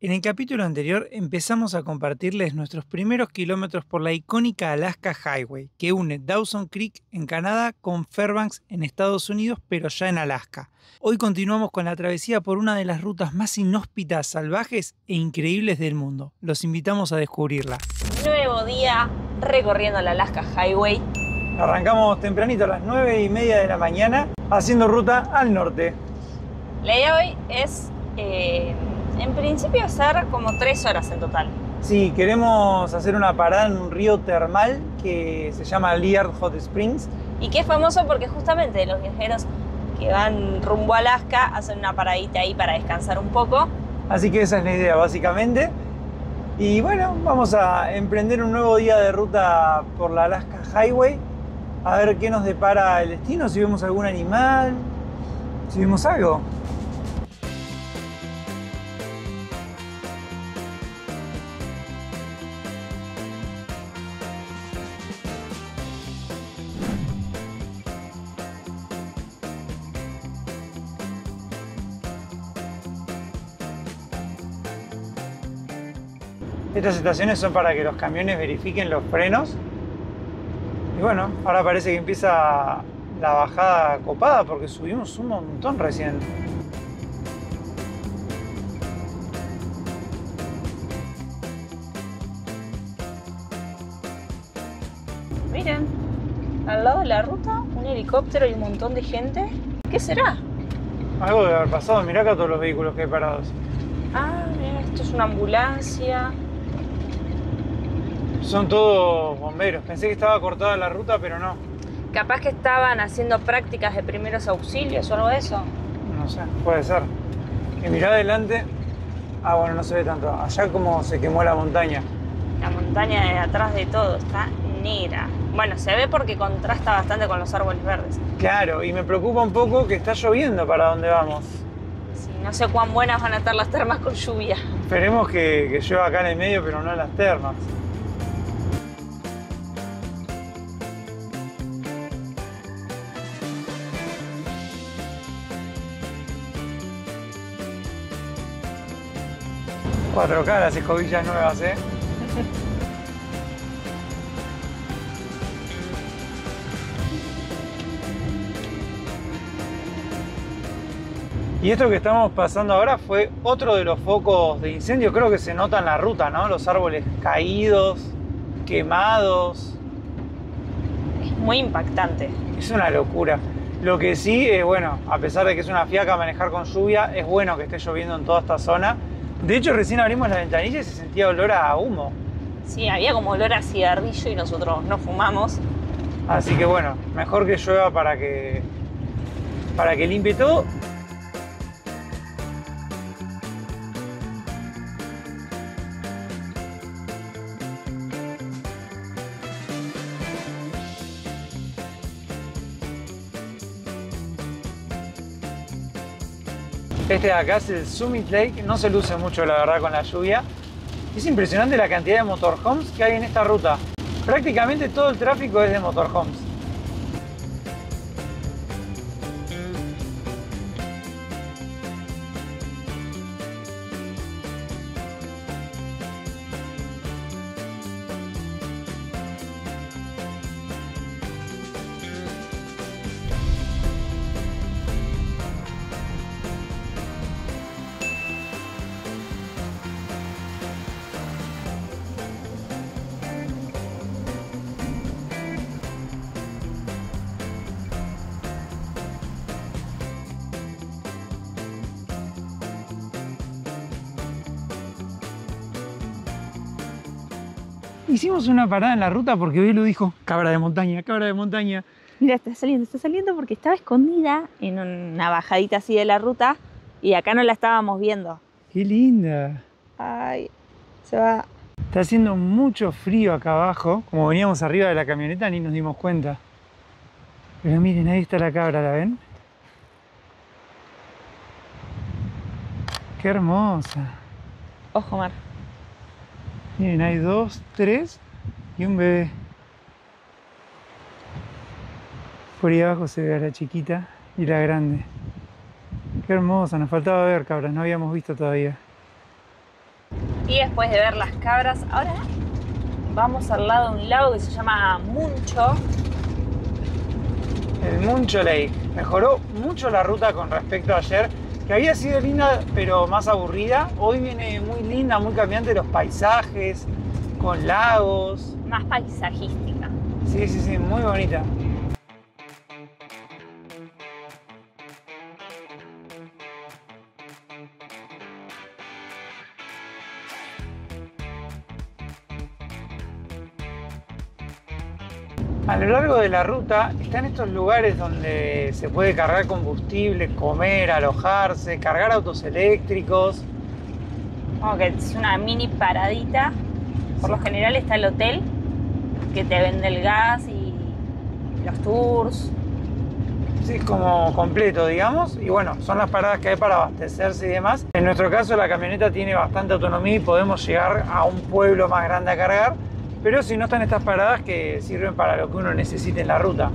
En el capítulo anterior empezamos a compartirles nuestros primeros kilómetros por la icónica Alaska Highway, que une Dawson Creek en Canadá con Fairbanks en Estados Unidos, pero ya en Alaska. Hoy continuamos con la travesía por una de las rutas más inhóspitas, salvajes e increíbles del mundo. Los invitamos a descubrirla. Nuevo día recorriendo la Alaska Highway. Arrancamos tempranito a las 9:30 de la mañana, haciendo ruta al norte. La idea hoy es, en principio, hacer como 3 horas en total. Sí, queremos hacer una parada en un río termal que se llama Liard Hot Springs. Y que es famoso porque justamente los viajeros que van rumbo a Alaska hacen una paradita ahí para descansar un poco. Así que esa es la idea, básicamente. Y bueno, vamos a emprender un nuevo día de ruta por la Alaska Highway. A ver qué nos depara el destino, si vemos algún animal, si vemos algo. Estas estaciones son para que los camiones verifiquen los frenos. Y bueno, ahora parece que empieza la bajada copada porque subimos un montón recién. Miren, al lado de la ruta, un helicóptero y un montón de gente. ¿Qué será? Algo debe haber pasado, mirá acá todos los vehículos que hay parados. Ah, mira, esto es una ambulancia. Son todos bomberos, pensé que estaba cortada la ruta, pero no. Capaz que estaban haciendo prácticas de primeros auxilios o algo de eso. No sé, puede ser. Que mirá adelante. Ah, bueno, no se ve tanto. Allá como se quemó la montaña. La montaña de atrás de todo está negra. Bueno, se ve porque contrasta bastante con los árboles verdes. Claro, y me preocupa un poco que está lloviendo para donde vamos. Sí, no sé cuán buenas van a estar las termas con lluvia. Esperemos que llueva acá en el medio, pero no en las termas. Cuatro k las escobillas nuevas, ¿eh? Y esto que estamos pasando ahora fue otro de los focos de incendio. Creo que se nota en la ruta, ¿no? Los árboles caídos, quemados. Es muy impactante. Es una locura. Lo que sí es, bueno, a pesar de que es una fiaca manejar con lluvia, es bueno que esté lloviendo en toda esta zona. De hecho, recién abrimos la ventanilla y se sentía olor a humo. Sí, había como olor a cigarrillo y nosotros no fumamos. Así que bueno, mejor que llueva para que limpie todo. Este de acá es el Summit Lake, no se luce mucho la verdad con la lluvia. Es impresionante la cantidad de motorhomes que hay en esta ruta. Prácticamente todo el tráfico es de motorhomes. Hicimos una parada en la ruta porque Belu dijo, cabra de montaña, cabra de montaña. Mira, está saliendo porque estaba escondida en una bajadita así de la ruta y acá no la estábamos viendo. ¡Qué linda! Ay, se va. Está haciendo mucho frío acá abajo. Como veníamos arriba de la camioneta ni nos dimos cuenta. Pero miren, ahí está la cabra, ¿la ven? ¡Qué hermosa! Ojo, Mar. Miren, hay 2, 3 y un bebé. Por ahí abajo se ve a la chiquita y la grande. Qué hermosa, nos faltaba ver cabras, no habíamos visto todavía. Y después de ver las cabras, ahora vamos al lado de un lago que se llama Muncho. El Muncho Lake. Mejoró mucho la ruta con respecto a ayer, que había sido linda pero más aburrida. Hoy viene muy linda, muy cambiante los paisajes, con lagos. Más paisajística. Sí, sí, sí, muy bonita. A lo largo de la ruta están estos lugares donde se puede cargar combustible, comer, alojarse, cargar autos eléctricos. Como que es una mini paradita. Por lo general está el hotel que te vende el gas y los tours. Sí, es como completo, digamos. Y bueno, son las paradas que hay para abastecerse y demás. En nuestro caso la camioneta tiene bastante autonomía y podemos llegar a un pueblo más grande a cargar. Pero si no están estas paradas que sirven para lo que uno necesite en la ruta.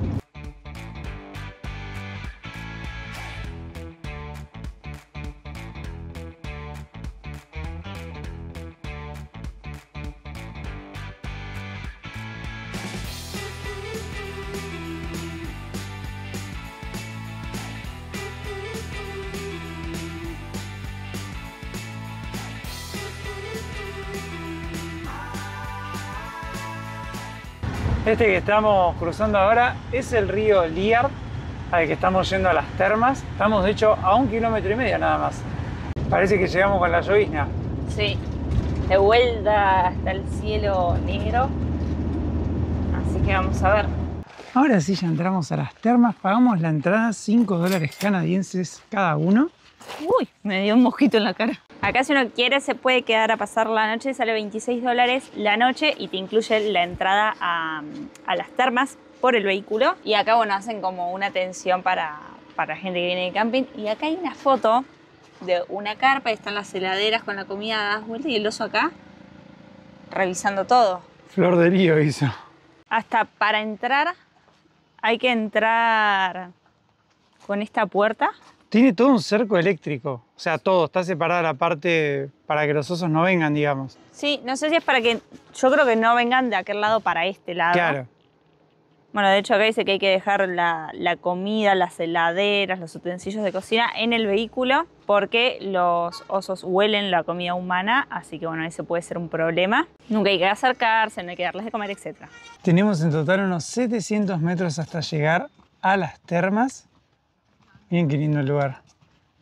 Este que estamos cruzando ahora es el río Liard, al que estamos yendo a las termas. Estamos de hecho a 1,5 kilómetros nada más. Parece que llegamos con la llovizna. Sí, de vuelta hasta el cielo negro. Así que vamos a ver. Ahora sí ya entramos a las termas, pagamos la entrada $5 canadienses cada uno. Uy, me dio un mosquito en la cara. Acá si uno quiere se puede quedar a pasar la noche, sale $26 la noche y te incluye la entrada a las termas por el vehículo. Y acá, bueno, hacen como una atención para gente que viene de camping. Y acá hay una foto de una carpa y están las heladeras con la comida dadas vuelta y el oso acá revisando todo. Flor de lío hizo. Hasta para entrar hay que entrar con esta puerta. Tiene todo un cerco eléctrico, o sea, todo, está separada la parte para que los osos no vengan, digamos. Sí, no sé si es para que, yo creo que no vengan de aquel lado para este lado. Claro. Bueno, de hecho acá dice que hay que dejar la comida, las heladeras, los utensilios de cocina en el vehículo porque los osos huelen la comida humana, así que bueno, ese puede ser un problema. Nunca hay que acercarse, no hay que darles de comer, etc. Tenemos en total unos 700 metros hasta llegar a las termas. Miren qué lindo el lugar.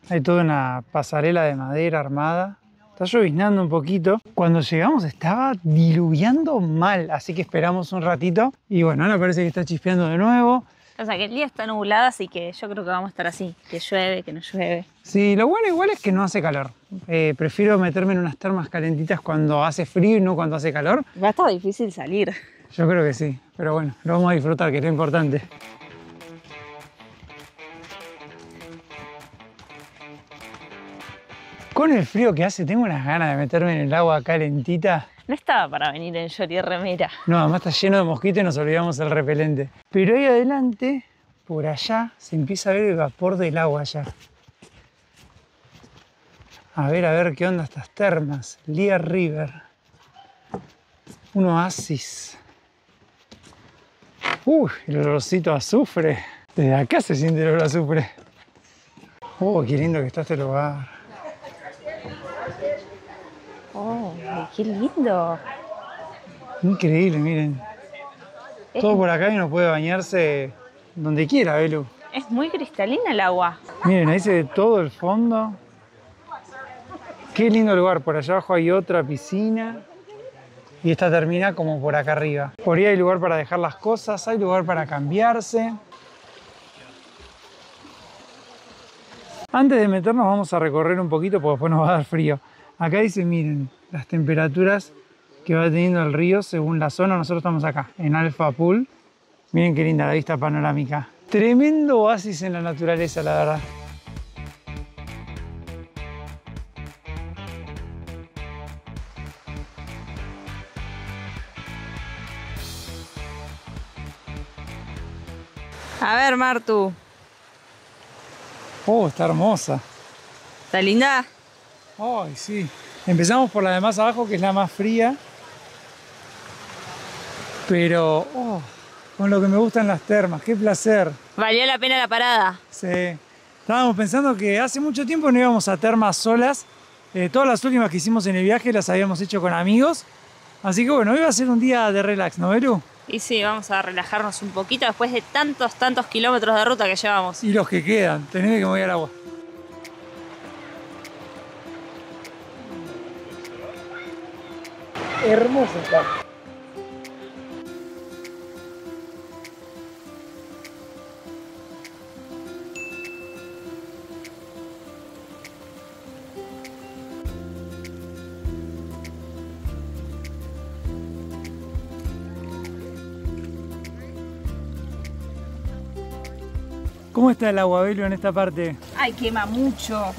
Hay toda una pasarela de madera armada. Está lloviznando un poquito. Cuando llegamos estaba diluviando mal, así que esperamos un ratito. Y bueno, ahora parece que está chispeando de nuevo. O sea, que el día está nublado, así que yo creo que vamos a estar así. Que llueve, que no llueve. Sí, lo bueno igual es que no hace calor. Prefiero meterme en unas termas calentitas cuando hace frío y no cuando hace calor. Va a estar difícil salir. Yo creo que sí, pero bueno, lo vamos a disfrutar, que es lo importante. Con el frío que hace, tengo unas ganas de meterme en el agua calentita. No estaba para venir en short y remera. No, además está lleno de mosquitos y nos olvidamos el repelente. Pero ahí adelante, por allá, se empieza a ver el vapor del agua allá. A ver qué onda estas termas. Liard River. Un oasis. Uy, el olorcito a azufre. Desde acá se siente el olor a azufre. Oh, qué lindo que está este lugar. Oh, qué lindo. Increíble, miren. Todo por acá y uno puede bañarse donde quiera, Belu. Es muy cristalina el agua. Miren, ahí se ve todo el fondo. Qué lindo lugar. Por allá abajo hay otra piscina. Y esta termina como por acá arriba. Por ahí hay lugar para dejar las cosas, hay lugar para cambiarse. Antes de meternos vamos a recorrer un poquito porque después nos va a dar frío. Acá dice, miren, las temperaturas que va teniendo el río según la zona. Nosotros estamos acá, en Alpha Pool. Miren qué linda la vista panorámica. Tremendo oasis en la naturaleza, la verdad. A ver, Martu. Oh, está hermosa. ¿Está linda? Ay, sí. Empezamos por la de más abajo, que es la más fría. Pero, con lo que me gustan las termas, qué placer. Valió la pena la parada. Sí. Estábamos pensando que hace mucho tiempo no íbamos a termas solas. Todas las últimas que hicimos en el viaje las habíamos hecho con amigos. Así que bueno, hoy va a ser un día de relax, ¿no, Belu? Y sí, vamos a relajarnos un poquito después de tantos kilómetros de ruta que llevamos. Y los que quedan, tenés que mover al agua. Hermoso está. ¿Cómo está el agua, Belu, en esta parte? Ay, quema mucho.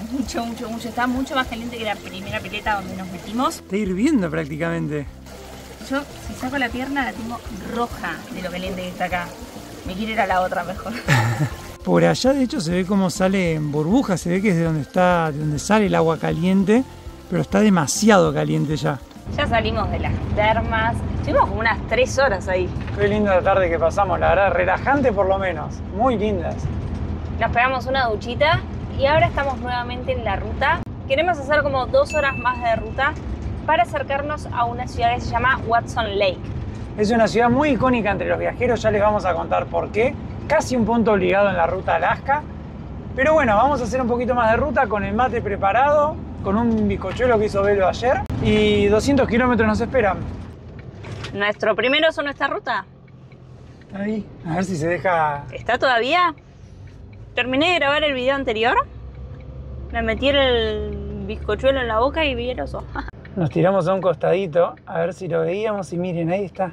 Está mucho más caliente que la primera pileta donde nos metimos. Está hirviendo prácticamente. Yo, si saco la pierna, la tengo roja de lo caliente que está acá. Me quiero ir a la otra mejor. Por allá, de hecho, se ve cómo sale en burbujas. Se ve que es de donde sale el agua caliente, pero está demasiado caliente ya. Ya salimos de las termas. Estuvimos como unas 3 horas ahí. Qué linda tarde que pasamos, la verdad, relajante por lo menos. Muy lindas. Nos pegamos una duchita y ahora estamos nuevamente en la ruta. Queremos hacer como 2 horas más de ruta para acercarnos a una ciudad que se llama Watson Lake. Es una ciudad muy icónica entre los viajeros, ya les vamos a contar por qué. Casi un punto obligado en la ruta a Alaska. Pero bueno, vamos a hacer un poquito más de ruta con el mate preparado, con un bizcochuelo que hizo Belu ayer. Y 200 kilómetros nos esperan. ¿Nuestro primero oso en esta ruta? Ahí, a ver si se deja... ¿Está todavía? Terminé de grabar el video anterior. Me metí el bizcochuelo en la boca y vi el oso. Nos tiramos a un costadito, a ver si lo veíamos y miren, ahí está.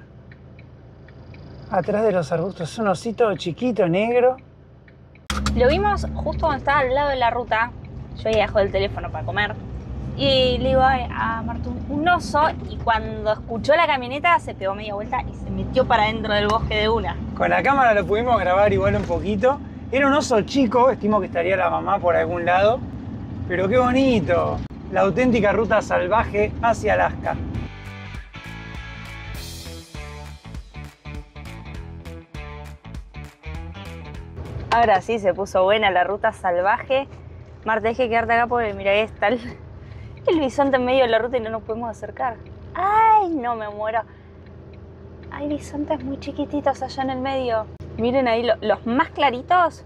Atrás de los arbustos, es un osito chiquito, negro. Lo vimos justo cuando estaba al lado de la ruta. Yo ahí dejó el teléfono para comer. Y le digo a Martu, un oso, y cuando escuchó la camioneta se pegó media vuelta y se metió para dentro del bosque de una. Con la cámara lo pudimos grabar igual un poquito. Era un oso chico, estimo que estaría la mamá por algún lado. Pero qué bonito, la auténtica ruta salvaje hacia Alaska. Ahora sí se puso buena la ruta salvaje. Marta, deje quedarte acá porque mira, ahí está el bisonte en medio de la ruta y no nos podemos acercar. ¡Ay, no, me muero! Hay bisontes muy chiquititos allá en el medio. Miren ahí, los más claritos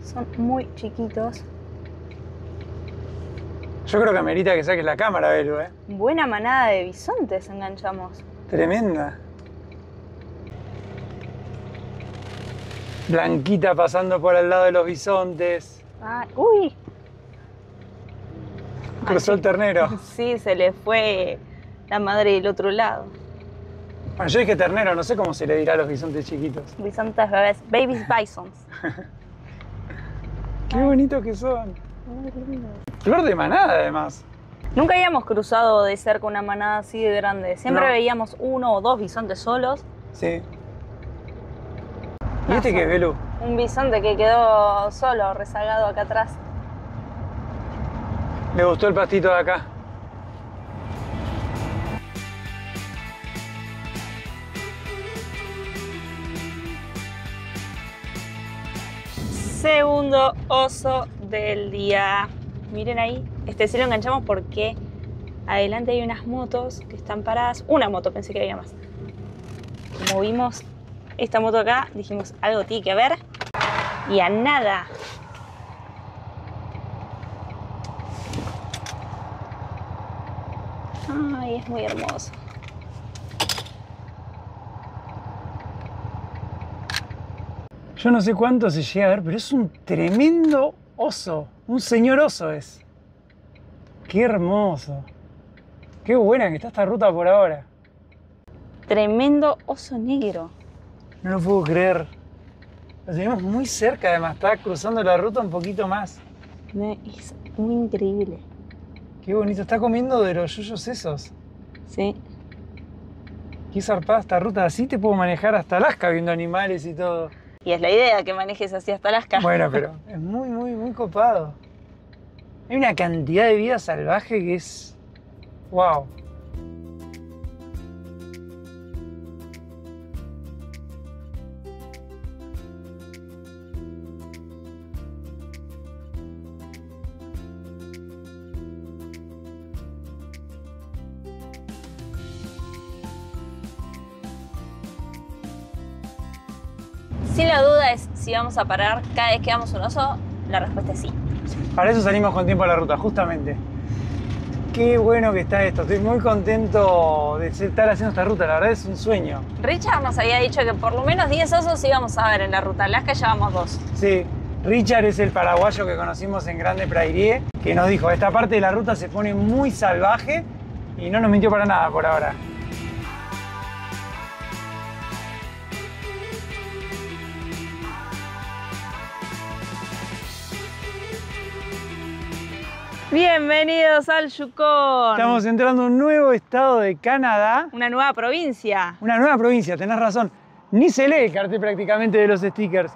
son muy chiquitos. Yo creo que amerita que saques la cámara, Belu, ¿eh? Buena manada de bisontes enganchamos. Tremenda. Blanquita pasando por al lado de los bisontes. Ay, ¡uy! Cruzó el ternero. Sí, se le fue la madre del otro lado. Bueno, yo dije ternero, no sé cómo se le dirá a los bisontes chiquitos. Bisontes bebés, babies bisons. Qué bonitos que son. Muy lindo. Flor de manada, además. Nunca habíamos cruzado de cerca una manada así de grande. Siempre No. veíamos 1 o 2 bisontes solos. Sí. ¿Y este qué es, Belu? Un bisonte que quedó solo, rezagado acá atrás. Le gustó el pastito de acá. Segundo oso del día. Miren ahí, este sí lo enganchamos porque adelante hay unas motos que están paradas. Una moto, pensé que había más. Como vimos esta moto acá, dijimos algo tiene que haber. Y a nada. Ay, es muy hermoso. Yo no sé cuánto se llega a ver, pero es un tremendo oso. Un señor oso es. Qué hermoso. Qué buena que está esta ruta por ahora. Tremendo oso negro. No lo puedo creer. Lo tenemos muy cerca, además. Está cruzando la ruta un poquito más. Es muy increíble. Qué bonito. Está comiendo de los yuyos esos. Sí. Qué zarpada esta ruta. Así te puedo manejar hasta Alaska viendo animales y todo. Y es la idea que manejes así hasta Alaska. Bueno, pero es muy copado. Hay una cantidad de vida salvaje que es... ¡Wow! Si la duda es si vamos a parar cada vez que veamos un oso, la respuesta es sí. Para eso salimos con tiempo a la ruta, justamente. Qué bueno que está esto. Estoy muy contento de estar haciendo esta ruta. La verdad es un sueño. Richard nos había dicho que por lo menos 10 osos íbamos a ver en la ruta Alaska, ya vamos 2. Sí, Richard es el paraguayo que conocimos en Grande Prairie, que nos dijo, esta parte de la ruta se pone muy salvaje y no nos mintió para nada por ahora. Bienvenidos al Yukon. Estamos entrando a un nuevo estado de Canadá. Una nueva provincia. Una nueva provincia, tenés razón. Ni se lee el cartel prácticamente de los stickers.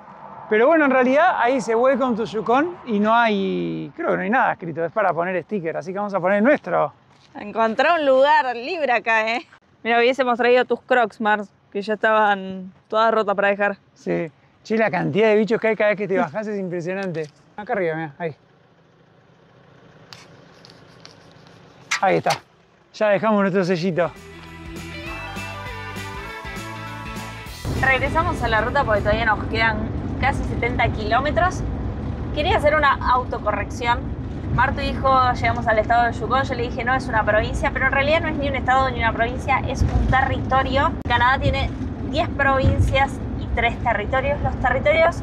Pero bueno, en realidad ahí dice Welcome to Yukon y no hay, creo que no hay nada escrito, es para poner stickers, así que vamos a poner el nuestro. Encontré un lugar libre acá, ¿eh? Mira, hubiésemos traído tus Crocs, Mars, que ya estaban todas rotas para dejar. Sí. Che, la cantidad de bichos que hay cada vez que te bajás es impresionante. Acá arriba, mira, ahí. Ahí está. Ya dejamos nuestro sellito. Regresamos a la ruta porque todavía nos quedan casi 70 kilómetros. Quería hacer una autocorrección. Martu dijo, llegamos al estado de Yukon. Yo le dije, no, es una provincia, pero en realidad no es ni un estado ni una provincia, es un territorio. Canadá tiene 10 provincias y 3 territorios. Los territorios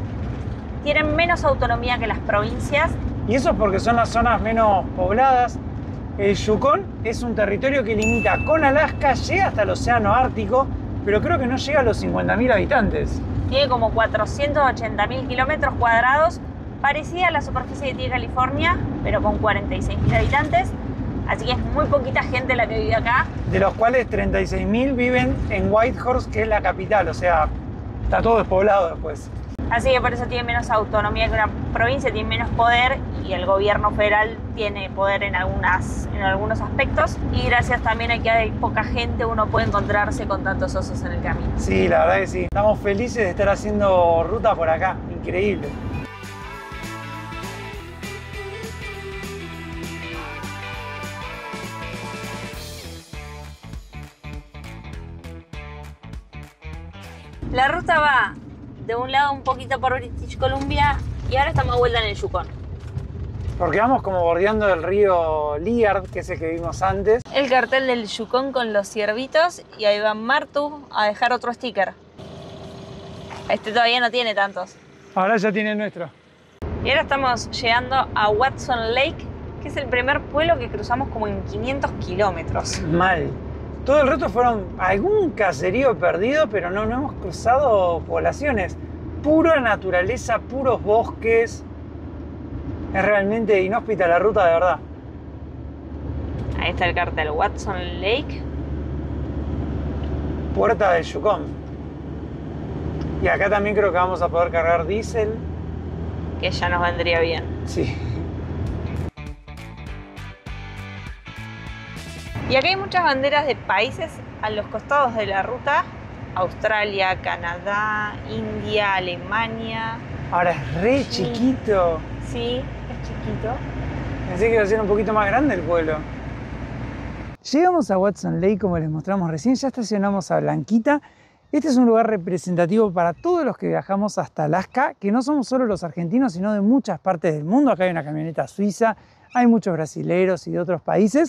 tienen menos autonomía que las provincias. Y eso es porque son las zonas menos pobladas. El Yukon es un territorio que limita con Alaska, llega hasta el océano Ártico, pero creo que no llega a los 50.000 habitantes. Tiene como 480.000 kilómetros cuadrados, parecida a la superficie que tiene California, pero con 46.000 habitantes. Así que es muy poquita gente la que vive acá. De los cuales 36.000 viven en Whitehorse, que es la capital, o sea, está todo despoblado después. Así que por eso tiene menos autonomía que una provincia, tiene menos poder y el gobierno federal tiene poder en algunos aspectos. Y gracias también a que hay poca gente, uno puede encontrarse con tantos osos en el camino. Sí, la verdad que sí. Estamos felices de estar haciendo ruta por acá. Increíble. La ruta va de un lado un poquito por British Columbia y ahora estamos de vuelta en el Yukon. Porque vamos como bordeando el río Liard, que es el que vimos antes. El cartel del Yukon con los ciervitos y ahí va Martu a dejar otro sticker. Este todavía no tiene tantos. Ahora ya tiene el nuestro. Y ahora estamos llegando a Watson Lake, que es el primer pueblo que cruzamos como en 500 kilómetros. Mal. Todo el resto fueron algún caserío perdido, pero no hemos cruzado poblaciones. Pura naturaleza, puros bosques. Es realmente inhóspita la ruta, de verdad. Ahí está el cartel, Watson Lake. Puerta del Yukon. Y acá también creo que vamos a poder cargar diésel. Que ya nos vendría bien. Sí. Y acá hay muchas banderas de países a los costados de la ruta. Australia, Canadá, India, Alemania. Ahora es re chiquito. Sí, es chiquito. Pensé que iba a ser un poquito más grande el pueblo. Llegamos a Watson Lake, como les mostramos recién, ya estacionamos a Blanquita. Este es un lugar representativo para todos los que viajamos hasta Alaska, que no somos solo los argentinos, sino de muchas partes del mundo. Acá hay una camioneta suiza, hay muchos brasileros y de otros países.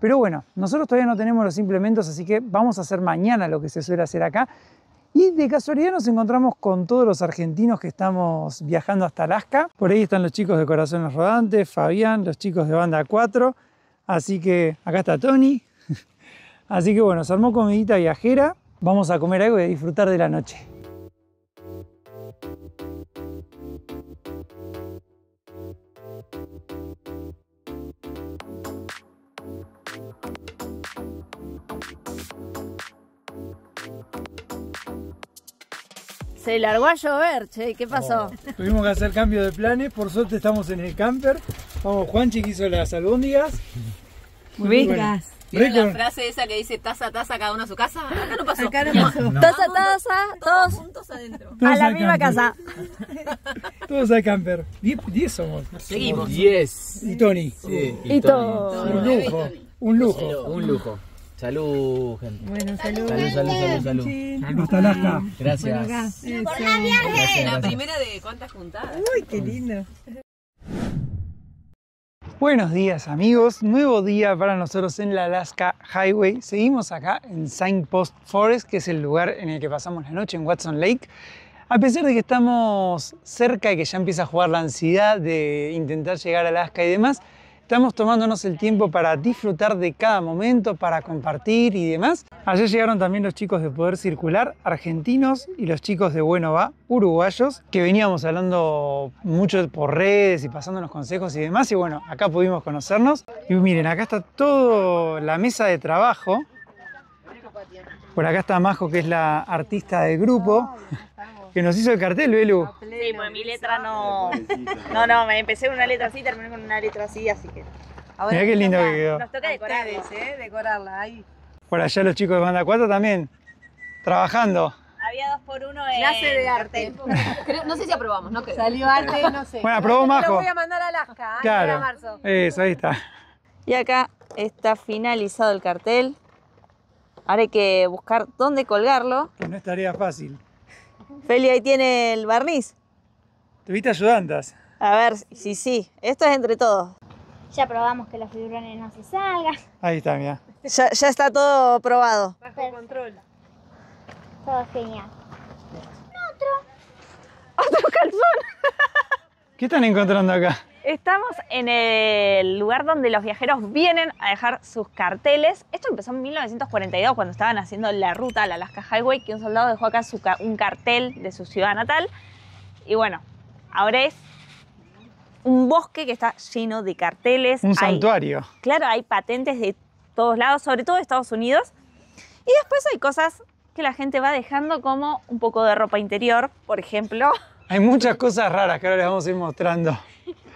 Pero bueno, nosotros todavía no tenemos los implementos, así que vamos a hacer mañana lo que se suele hacer acá. Y de casualidad nos encontramos con todos los argentinos que estamos viajando hasta Alaska. Por ahí están los chicos de Corazones Rodantes, Fabián, los chicos de Banda 4. Así que acá está Tony. Así que bueno, se armó comidita viajera. Vamos a comer algo y a disfrutar de la noche. Se largó a llover, che, ¿qué pasó? Tuvimos que hacer cambio de planes, por suerte estamos en el camper. Vamos, Juanchi que hizo las albóndigas. Muy ricas. ¿Vieron la frase esa que dice taza, taza, cada uno a su casa? Acá no pasó. Acá no pasó. Taza, taza, todos juntos adentro. a la misma casa. Todos al camper. 10 somos. Seguimos. 10. Y Tony. Sí, Y todo. Un lujo. Un lujo. Un lujo. Salud, gente. Bueno, salud. Salud. Hasta Alaska. Gracias. La primera de cuántas juntadas. Uy, qué lindo. Buenos días amigos, nuevo día para nosotros en la Alaska Highway. Seguimos acá en Signpost Forest, que es el lugar en el que pasamos la noche en Watson Lake. A pesar de que estamos cerca y que ya empieza a jugar la ansiedad de intentar llegar a Alaska y demás, estamos tomándonos el tiempo para disfrutar de cada momento, para compartir y demás. Ayer llegaron también los chicos de Poder Circular, argentinos, y los chicos de Bueno Va, uruguayos, que veníamos hablando mucho por redes y pasándonos consejos y demás. Y bueno, acá pudimos conocernos. Y miren, acá está toda la mesa de trabajo. Por acá está Majo, que es la artista del grupo, que nos hizo el cartel, Belu. Sí, pues mi letra no, me empecé con una letra así, terminé con una letra así, así que Ahora Mirá qué lindo que quedó. nos toca decorarla. Decorarla ahí. Por allá los chicos de Banda 4 también, trabajando. Había 2x1 en Clase de cartel. arte. No sé si aprobamos, no creo. Salió arte, no sé. Bueno, aprobó Majo. Lo voy a mandar a Alaska, Claro, para marzo. eso, ahí está. Y acá está finalizado el cartel. Ahora hay que buscar dónde colgarlo. Que no es tarea fácil. Feli ahí tiene el barniz. Tuviste ayudantas. A ver, sí, esto es entre todos. Ya probamos que los fibrones no se salgan. Ahí está, mira. Ya está todo probado. Bajo control. Todo genial. ¡Otro calzón! ¿Qué están encontrando acá? Estamos en el lugar donde los viajeros vienen a dejar sus carteles. Esto empezó en 1942, cuando estaban haciendo la ruta a la Alaska Highway, que un soldado dejó acá un cartel de su ciudad natal. Y bueno, ahora es un bosque que está lleno de carteles. Un santuario. Claro, hay patentes de todos lados, sobre todo de Estados Unidos. Y después hay cosas que la gente va dejando, como un poco de ropa interior, por ejemplo. Hay muchas cosas raras que ahora les vamos a ir mostrando.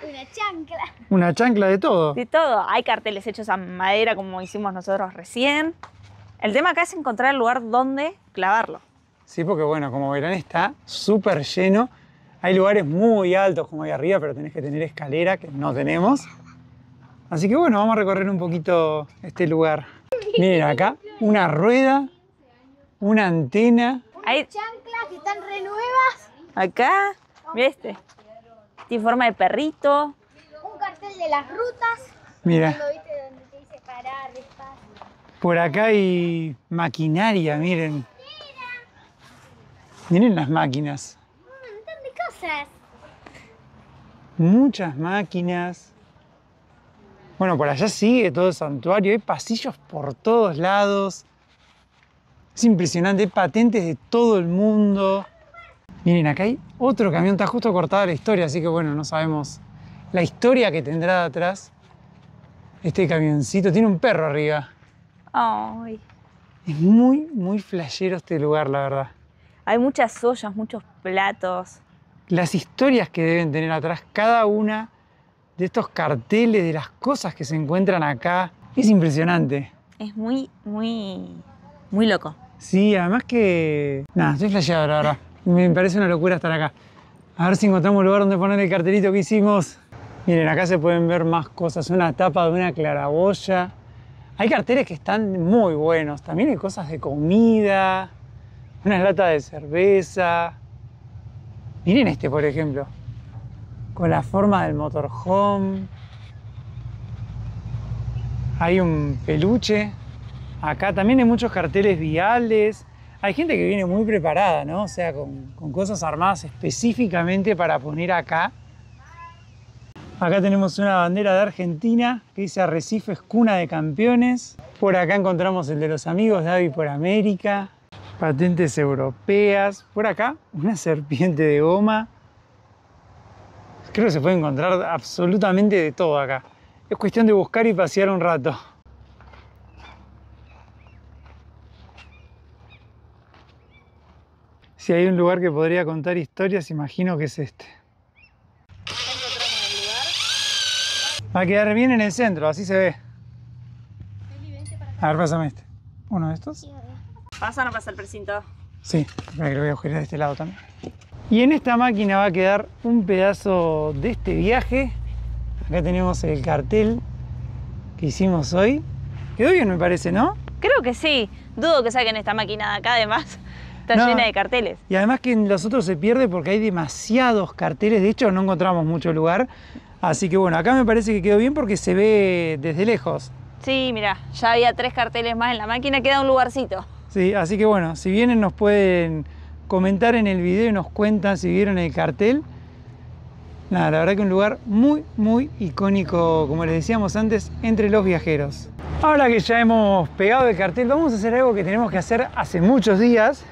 Una chancla. Una chancla de todo. De todo. Hay carteles hechos a madera, como hicimos nosotros recién. El tema acá es encontrar el lugar donde clavarlo. Sí, porque bueno, como verán está súper lleno. Hay lugares muy altos como ahí arriba, pero tenés que tener escalera, que no tenemos. Así que bueno, vamos a recorrer un poquito este lugar. Miren acá, una rueda, una antena. Hay Chanclas que están re nuevas. acá, mira este. Tiene forma de perrito. Un cartel de las rutas. Mira, Cuando viste donde te dice parar despacio. por acá hay maquinaria, miren. Miren las máquinas. Un montón de cosas. Muchas máquinas. Bueno, por allá sigue todo el santuario. Hay pasillos por todos lados. Es impresionante. Hay patentes de todo el mundo. Miren, acá hay otro camión. Está justo cortada la historia, así que bueno, no sabemos la historia que tendrá atrás este camioncito. Tiene un perro arriba. Ay. Es muy, muy flashero este lugar, la verdad. Hay muchas ollas, muchos platos. Las historias que deben tener atrás cada una de estos carteles, de las cosas que se encuentran acá, es impresionante. Es muy loco. Sí, además que... Nada, estoy flasheado, la verdad. Me parece una locura estar acá. A ver si encontramos un lugar donde poner el cartelito que hicimos. Miren, acá se pueden ver más cosas. Una tapa de una claraboya. Hay carteles que están muy buenos. También hay cosas de comida. Unas latas de cerveza. Miren este, por ejemplo. Con la forma del motorhome. Hay un peluche. Acá también hay muchos carteles viales. Hay gente que viene muy preparada, ¿no? O sea, con cosas armadas específicamente para poner acá. Acá tenemos una bandera de Argentina que dice Arrecifes, cuna de campeones. Por acá encontramos el de los amigos de Avi por América. Patentes europeas. Por acá, una serpiente de goma. Creo que se puede encontrar absolutamente de todo acá. Es cuestión de buscar y pasear un rato. Si hay un lugar que podría contar historias, imagino que es este. Va a quedar bien en el centro, así se ve. A ver, pásame este. ¿Uno de estos? ¿Pasa o no pasa el precinto? Sí, para que lo voy a agujerar de este lado también. Y en esta máquina va a quedar un pedazo de este viaje. Acá tenemos el cartel que hicimos hoy. Quedó bien, me parece, ¿no? Creo que sí. Dudo que saquen esta máquina de acá, además. Está No. llena de carteles. Y además que en los otros se pierde porque hay demasiados carteles. De hecho, no encontramos mucho lugar. Así que bueno, acá me parece que quedó bien porque se ve desde lejos. Sí, mira, ya había 3 carteles más en la máquina, queda un lugarcito. Sí, así que bueno, si vienen nos pueden comentar en el video y nos cuentan si vieron el cartel. Nada, la verdad que un lugar muy, muy icónico, como les decíamos antes, entre los viajeros. Ahora que ya hemos pegado el cartel, vamos a hacer algo que tenemos que hacer hace muchos días,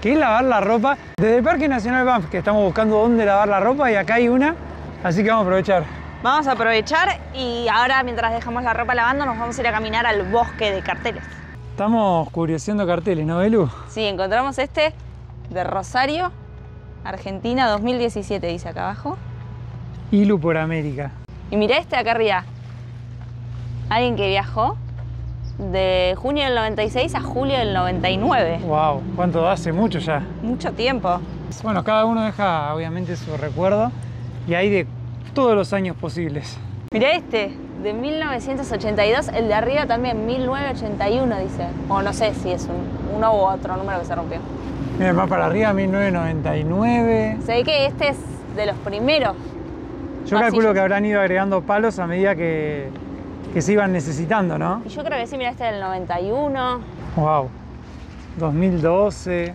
que es lavar la ropa. Desde el Parque Nacional Banff, que estamos buscando dónde lavar la ropa, y acá hay una, así que vamos a aprovechar. Vamos a aprovechar y ahora, mientras dejamos la ropa lavando, nos vamos a ir a caminar al bosque de carteles. Estamos curioseando carteles, ¿no, Belu? Sí, encontramos este de Rosario, Argentina 2017, dice acá abajo. Ilu por América. Y mira este acá arriba. Alguien que viajó de junio del 96 a julio del 99. Wow, ¿cuánto hace? Mucho ya. Mucho tiempo. Bueno, cada uno deja obviamente su recuerdo y hay de todos los años posibles. Mira este, de 1982, el de arriba también, 1981 dice. O no sé si es uno u otro número que se rompió. Mira, más para arriba, 1999. Se ve que este es de los primeros. Yo calculo pasillos. que habrán ido agregando palos a medida que se iban necesitando, ¿no? Y yo creo que sí, mira este del 91. Wow. 2012.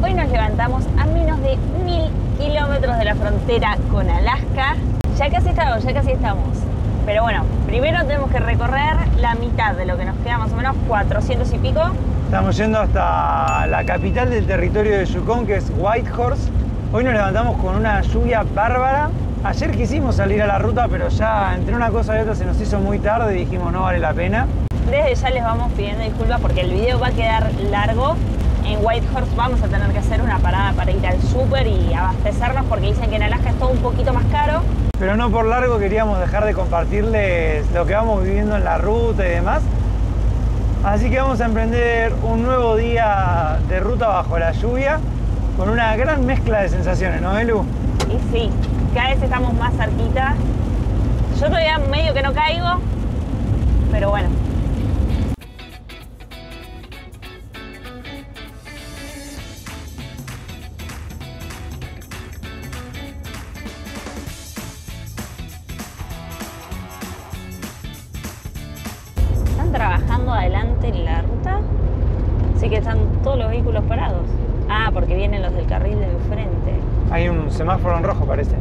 Hoy nos levantamos a menos de 1000 kilómetros de la frontera con Alaska. Ya casi estamos. Pero bueno, primero tenemos que recorrer la mitad de lo que nos queda, más o menos 400 y pico. Estamos yendo hasta la capital del territorio de Yukon, que es Whitehorse. Hoy nos levantamos con una lluvia bárbara. Ayer quisimos salir a la ruta, pero ya entre una cosa y otra se nos hizo muy tarde y dijimos no vale la pena. Desde ya les vamos pidiendo disculpas porque el video va a quedar largo. En Whitehorse vamos a tener que hacer una parada para ir al súper y abastecernos porque dicen que en Alaska es todo un poquito más caro. Pero no por largo queríamos dejar de compartirles lo que vamos viviendo en la ruta y demás. Así que vamos a emprender un nuevo día de ruta bajo la lluvia con una gran mezcla de sensaciones, ¿no, Belu? Y sí, cada vez estamos más cerquita. Yo todavía medio que no caigo, pero bueno. Trabajando adelante en la ruta, así que están todos los vehículos parados. Ah, porque vienen los del carril de enfrente. Hay un semáforo en rojo, parece.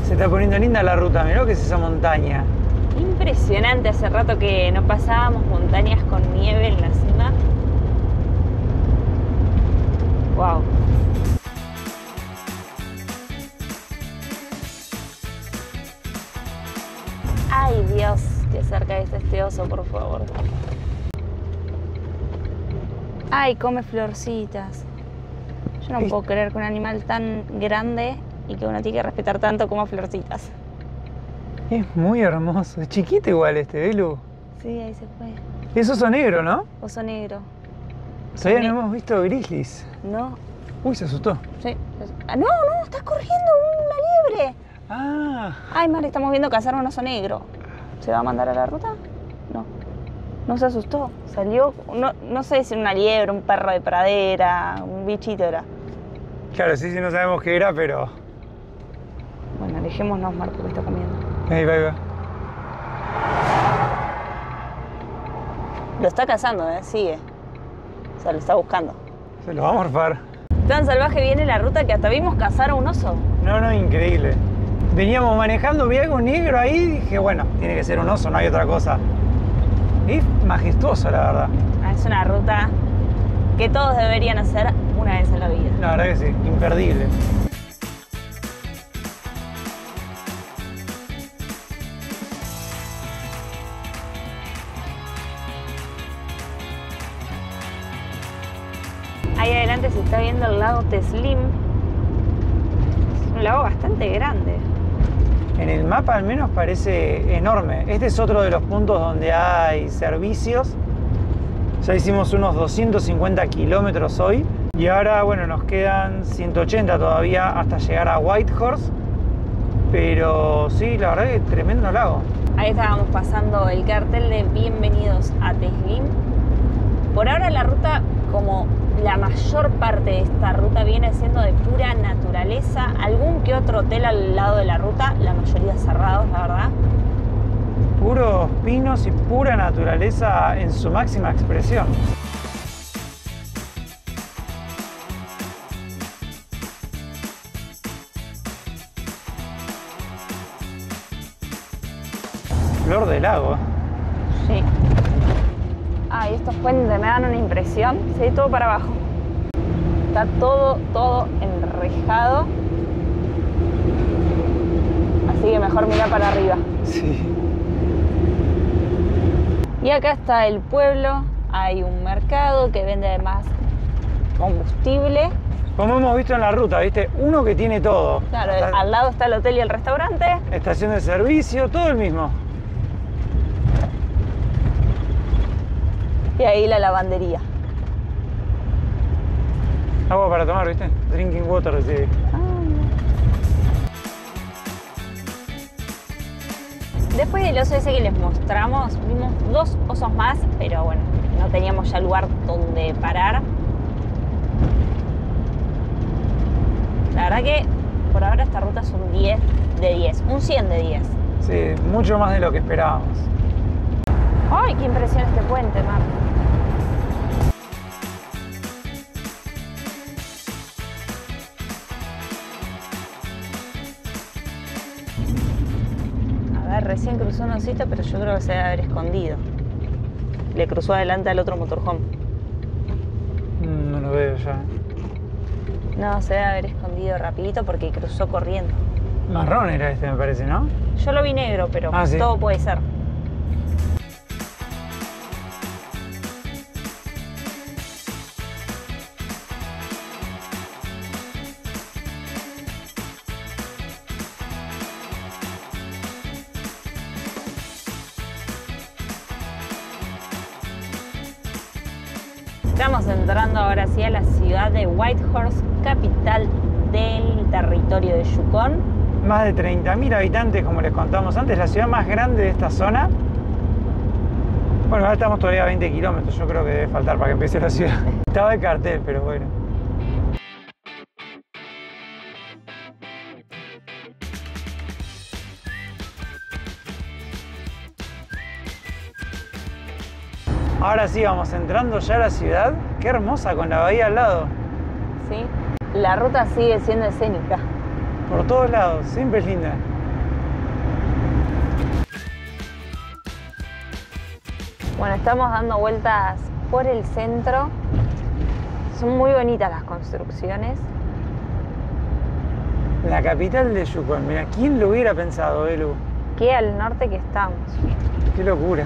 Se está poniendo linda la ruta, mirá lo que es esa montaña. Impresionante, hace rato que no pasábamos montañas con nieve en la cima. Wow. Ay Dios, qué cerca está este oso, por favor. Ay, come florcitas. Yo no puedo creer que un animal tan grande y que uno tiene que respetar tanto como florcitas. Es muy hermoso, es chiquito igual este, Belu. Sí, ahí se fue. Es oso negro, ¿no? Oso negro. Todavía no hemos visto grizzlies. No. Uy, se asustó. Sí. Ah, no, no, está corriendo una liebre. Ah, Ay, madre, estamos viendo cazar un oso negro. ¿Se va a mandar a la ruta? No. No se asustó. Salió, no sé si una liebre, un perro de pradera, un bichito era. claro, sí, no sabemos qué era, pero... Bueno, alejémonos, Marco, que está comiendo. Ahí va, ahí va. Lo está cazando, sigue. O sea, lo está buscando. Se lo vamos a morfar. Tan salvaje viene la ruta que hasta vimos cazar a un oso. No, no, increíble. Veníamos manejando, vi algo negro ahí y dije, bueno, tiene que ser un oso, no hay otra cosa. Es majestuoso, la verdad. Es una ruta que todos deberían hacer una vez en la vida. La verdad que sí, imperdible. Ahí adelante se está viendo el lago Teslim. Es un lago bastante grande. En el mapa al menos parece enorme. Este es otro de los puntos donde hay servicios. Ya hicimos unos 250 kilómetros hoy. Y ahora, bueno, nos quedan 180 todavía hasta llegar a Whitehorse. Pero sí, la verdad que tremendo lago. Ahí estábamos pasando el cartel de bienvenidos a Teslim. Por ahora la ruta, como la mayor parte de esta ruta, viene siendo de pura naturaleza. Algún que otro hotel al lado de la ruta, la mayoría cerrados, la verdad. Puros pinos y pura naturaleza en su máxima expresión. Flor de lago. Sí. Ah, y estos puentes me dan una impresión. Se ve todo para abajo. Está todo enrejado. Así que mejor mirar para arriba. Sí. Y acá está el pueblo. Hay un mercado que vende además combustible. Como hemos visto en la ruta, ¿viste? Uno que tiene todo. Claro, al lado está el hotel y el restaurante. Estación de servicio, todo el mismo. Y ahí la lavandería. Agua para tomar, ¿viste? Drinking water, recibe. Después del oso ese que les mostramos, vimos 2 osos más, pero bueno, no teníamos ya lugar donde parar. La verdad que por ahora esta ruta es un 10 de 10, un 100 de 10. Sí, mucho más de lo que esperábamos. ¡Ay, qué impresión este puente, Mar! A ver, recién cruzó un osito, pero yo creo que se debe haber escondido. Le cruzó adelante al otro motorhome. No lo veo ya. No, se debe haber escondido rapidito porque cruzó corriendo. Marrón era este, me parece, ¿no? Yo lo vi negro, pero Ah, sí. todo puede ser. Estamos entrando ahora sí a la ciudad de Whitehorse, capital del territorio de Yukon. Más de 30.000 habitantes, como les contamos antes, la ciudad más grande de esta zona. Bueno, ahora estamos todavía a 20 kilómetros, yo creo que debe faltar para que empiece la ciudad. Estaba el cartel, pero bueno. Ahora sí, vamos entrando ya a la ciudad. Qué hermosa, con la bahía al lado. ¿Sí? La ruta sigue siendo escénica. Por todos lados, siempre es linda. Bueno, estamos dando vueltas por el centro. Son muy bonitas las construcciones. La capital de Yukon. Mira, ¿quién lo hubiera pensado, Belu? Qué al norte que estamos. Qué locura.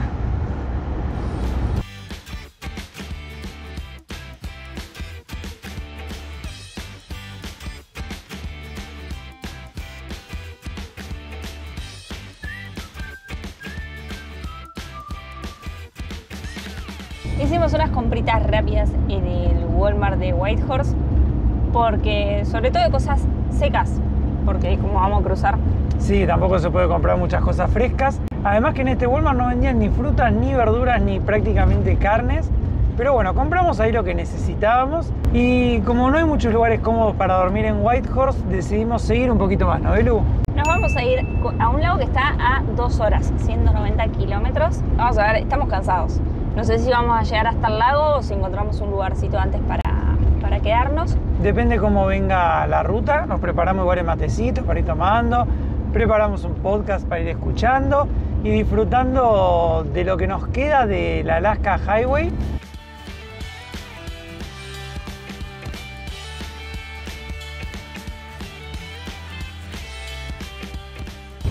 Hicimos unas compritas rápidas en el Walmart de Whitehorse porque, sobre todo de cosas secas, porque como vamos a cruzar. Sí, tampoco se puede comprar muchas cosas frescas. Además que en este Walmart no vendían ni frutas, ni verduras, ni prácticamente carnes. Pero bueno, compramos ahí lo que necesitábamos. Y como no hay muchos lugares cómodos para dormir en Whitehorse, decidimos seguir un poquito más, ¿no, Belu? Nos vamos a ir a un lago que está a 2 horas, 190 kilómetros. Vamos a ver, estamos cansados. No sé si vamos a llegar hasta el lago o si encontramos un lugarcito antes para quedarnos. Depende cómo venga la ruta. Nos preparamos igual matecitos para ir tomando. Preparamos un podcast para ir escuchando. y disfrutando de lo que nos queda del Alaska Highway.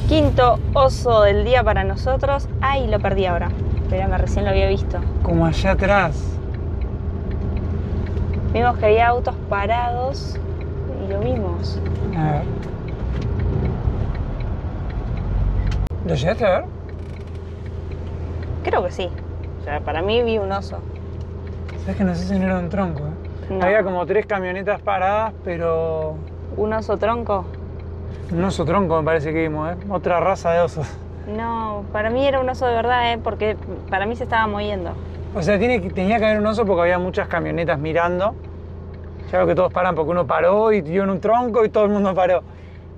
Quinto oso del día para nosotros. Ay, lo perdí ahora. Espérame, recién lo había visto. Como allá atrás. Vimos que había autos parados y lo vimos. A ver. ¿Lo llegaste a ver? Creo que sí. O sea, para mí vi un oso. Sabes que no sé si no era un tronco, ¿eh? No. Había como 3 camionetas paradas, pero ¿Un oso tronco? un oso tronco me parece que vimos, ¿eh? Otra raza de osos. No, para mí era un oso de verdad, porque para mí se estaba moviendo. O sea, tenía que haber un oso porque había muchas camionetas mirando. Ya veo que todos paran porque uno paró y dio en un tronco y todo el mundo paró.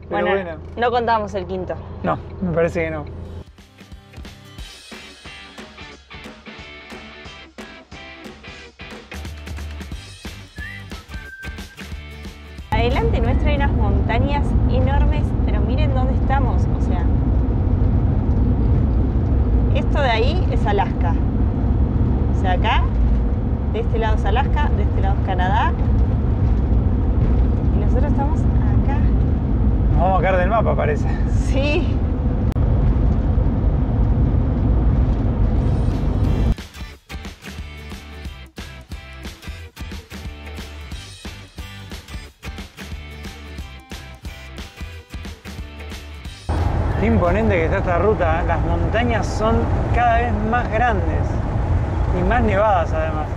Pero bueno. No contamos el quinto. No, me parece que no. Adelante nuestro hay unas montañas enormes, pero miren dónde estamos, o sea. Esto de ahí es Alaska. O sea, acá, de este lado es Alaska, de este lado es Canadá. Y nosotros estamos acá. Nos vamos a caer del mapa, parece. Sí. Qué imponente que está esta ruta, ¿eh? Las montañas son cada vez más grandes y más nevadas además.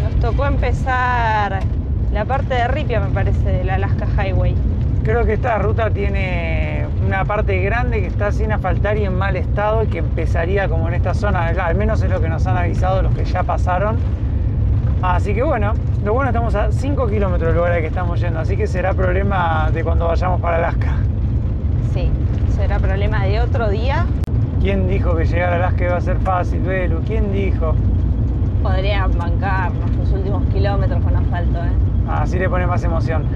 Nos tocó empezar la parte de Ripia, me parece, del Alaska Highway. Creo que esta ruta tiene una parte grande que está sin asfaltar y en mal estado y que empezaría como en esta zona, al menos es lo que nos han avisado los que ya pasaron. Así que bueno, lo bueno, estamos a 5 kilómetros del lugar al que estamos yendo, así que será problema de cuando vayamos para Alaska. Sí, será problema de otro día. ¿Quién dijo que llegar a Alaska iba a ser fácil, Belu? ¿Quién dijo? Podrían bancarnos los últimos kilómetros con asfalto, ¿eh? Así le pone más emoción.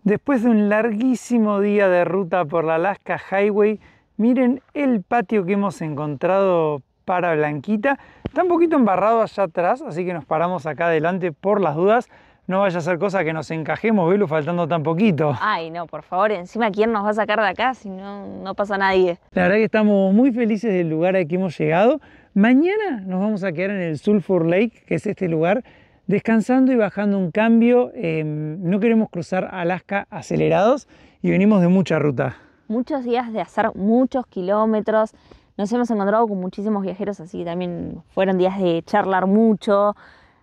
Después de un larguísimo día de ruta por la Alaska Highway, miren el patio que hemos encontrado para Blanquita. Está un poquito embarrado allá atrás, así que nos paramos acá adelante por las dudas. No vaya a ser cosa que nos encajemos, Belu, faltando tan poquito. Ay, no, por favor, encima ¿quién nos va a sacar de acá si no pasa nadie? La verdad que estamos muy felices del lugar al que hemos llegado. Mañana nos vamos a quedar en el Sulphur Lake, que es este lugar, descansando y bajando un cambio. No queremos cruzar Alaska acelerados y venimos de mucha ruta. Muchos días de hacer muchos kilómetros. Nos hemos encontrado con muchísimos viajeros, así que también fueron días de charlar mucho.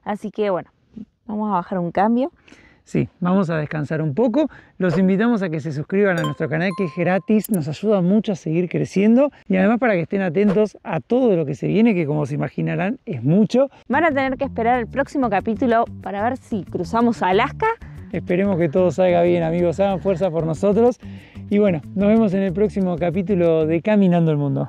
Así que bueno, vamos a bajar un cambio. Sí, vamos a descansar un poco. Los invitamos a que se suscriban a nuestro canal, que es gratis, nos ayuda mucho a seguir creciendo y además para que estén atentos a todo lo que se viene, que como se imaginarán es mucho. Van a tener que esperar el próximo capítulo para ver si cruzamos a Alaska. Esperemos que todo salga bien, amigos, hagan fuerza por nosotros y bueno, nos vemos en el próximo capítulo de Caminando el Mundo.